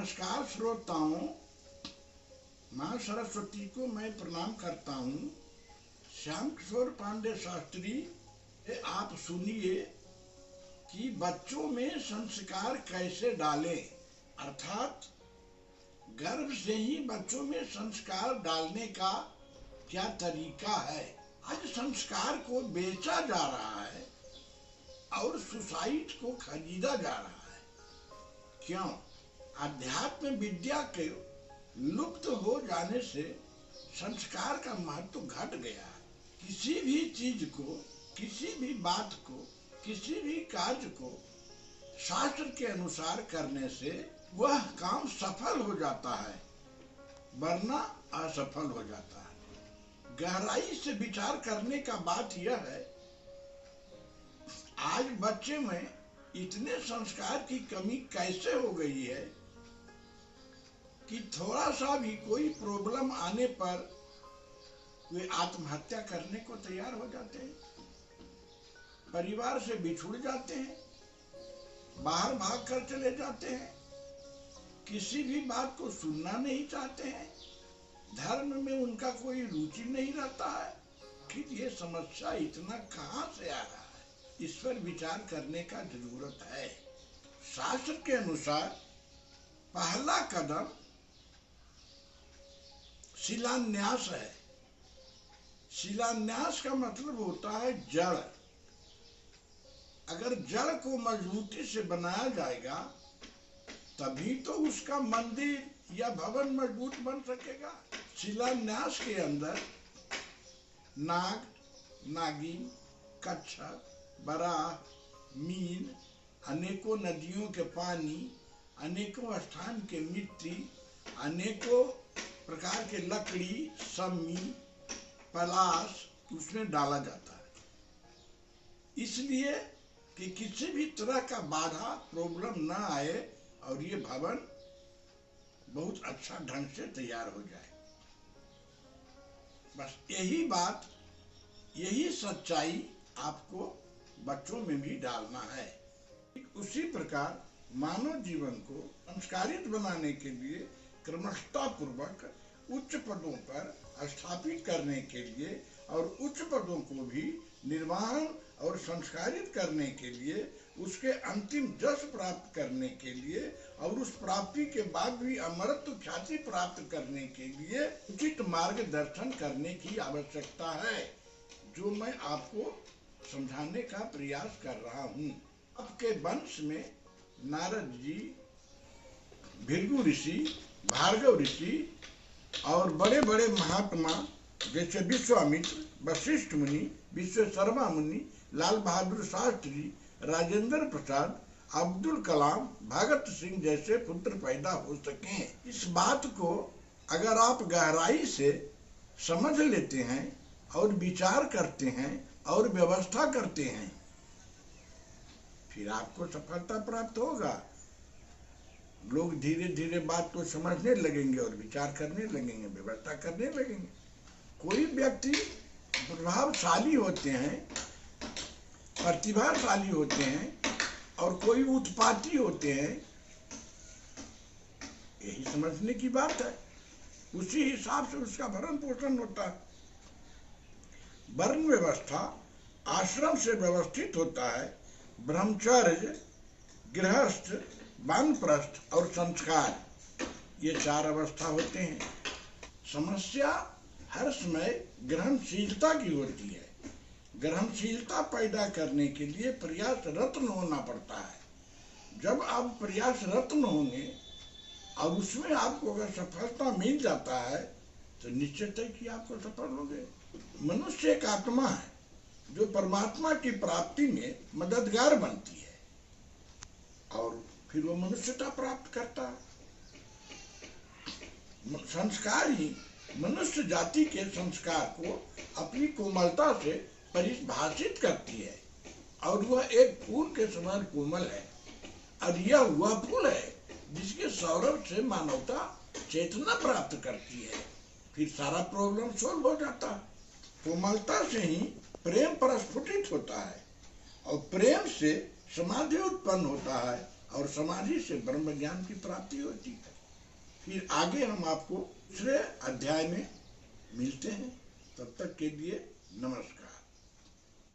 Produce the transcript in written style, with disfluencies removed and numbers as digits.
नमस्कार श्रोताओं, माँ सरस्वती को मैं प्रणाम करता हूँ। श्याम किशोर पांडे शास्त्री, आप सुनिए कि बच्चों में संस्कार कैसे डालें, अर्थात गर्भ से ही बच्चों में संस्कार डालने का क्या तरीका है। आज संस्कार को बेचा जा रहा है और सोसाइटी को खरीदा जा रहा है। क्यों? अध्यात्म विद्या के लुप्त हो जाने से संस्कार का महत्व घट गया है। किसी भी चीज को, किसी भी बात को, किसी भी कार्य को शास्त्र के अनुसार करने से वह काम सफल हो जाता है, वरना असफल हो जाता है। गहराई से विचार करने का बात यह है, आज बच्चे में इतने संस्कार की कमी कैसे हो गई है कि थोड़ा सा भी कोई प्रॉब्लम आने पर वे आत्महत्या करने को तैयार हो जाते हैं, परिवार से बिछुड़ जाते हैं, बाहर भाग कर चले जाते हैं, किसी भी बात को सुनना नहीं चाहते हैं, धर्म में उनका कोई रुचि नहीं रहता है। कि ये समस्या इतना कहां से आ रहा है, इस पर विचार करने का जरूरत है। शास्त्र के अनुसार पहला कदम शिलान्यास है। शिलान्यास का मतलब होता है जड़। अगर जड़ को मजबूती से बनाया जाएगा तभी तो उसका मंदिर या भवन मजबूत बन सकेगा। शिलान्यास के अंदर नाग, नागिन, कच्छप, बराह, मीन, अनेकों नदियों के पानी, अनेकों स्थान के मिट्टी, अनेकों प्रकार के लकड़ी, सम्मी, पलाश उसमें डाला जाता है, इसलिए कि किसी भी तरह का बाधा, प्रॉब्लम ना आए और ये भवन बहुत अच्छा ढंग से तैयार हो जाए। बस यही बात, यही सच्चाई आपको बच्चों में भी डालना है। उसी प्रकार मानव जीवन को संस्कारित बनाने के लिए क्रमशः पूर्वक उच्च पदों पर स्थापित करने के लिए और उच्च पदों को भी निर्वाहन और संस्कारित करने के लिए, उसके अंतिम जस प्राप्त करने के लिए और उस प्राप्ति के बाद भी अमरत्व ख्याति प्राप्त करने के लिए उचित मार्गदर्शन करने की आवश्यकता है, जो मैं आपको समझाने का प्रयास कर रहा हूँ। आपके वंश में नारद जी, भृगु ऋषि, भार्गव ऋषि और बड़े बड़े महात्मा जैसे विश्वामित्र, वशिष्ठ मुनि, विश्वेश्वरमा मुनि, लाल बहादुर शास्त्री, राजेंद्र प्रसाद, अब्दुल कलाम, भगत सिंह जैसे पुत्र पैदा हो सकें। इस बात को अगर आप गहराई से समझ लेते हैं और विचार करते हैं और व्यवस्था करते हैं, फिर आपको सफलता प्राप्त होगा। लोग धीरे धीरे बात को समझने लगेंगे और विचार करने लगेंगे, व्यवस्था करने लगेंगे। कोई व्यक्ति प्रभावशाली होते हैं, प्रतिभाशाली होते हैं और कोई उत्पाती होते हैं, यही समझने की बात है। उसी हिसाब से उसका भरण पोषण होता है। वर्ण व्यवस्था आश्रम से व्यवस्थित होता है। ब्रह्मचर्य, गृहस्थ, वानप्रस्थ और संस्कार, ये चार अवस्था होते हैं। समस्या हर समय ग्रहणशीलता की होती है। ग्रहणशीलता पैदा करने के लिए प्रयासरत होना पड़ता है। जब आप प्रयासरत होंगे और उसमें आपको अगर सफलता मिल जाता है तो निश्चित है कि आपको सफल होंगे। मनुष्य एक आत्मा है जो परमात्मा की प्राप्ति में मददगार बनती है और फिर वो मनुष्यता प्राप्त करता है। संस्कार ही मनुष्य जाति के संस्कार को अपनी कोमलता से परिभाषित करती है और वह एक फूल के समान कोमल है और यह वह फूल है जिसके सौरभ से मानवता चेतना प्राप्त करती है। फिर सारा प्रॉब्लम सोल्व हो जाता है। कोमलता से ही प्रेम प्रस्फुटित होता है और प्रेम से समाधि उत्पन्न होता है और समाधि से ब्रह्म ज्ञान की प्राप्ति होती है। फिर आगे हम आपको दूसरे अध्याय में मिलते हैं। तब तक के लिए नमस्कार।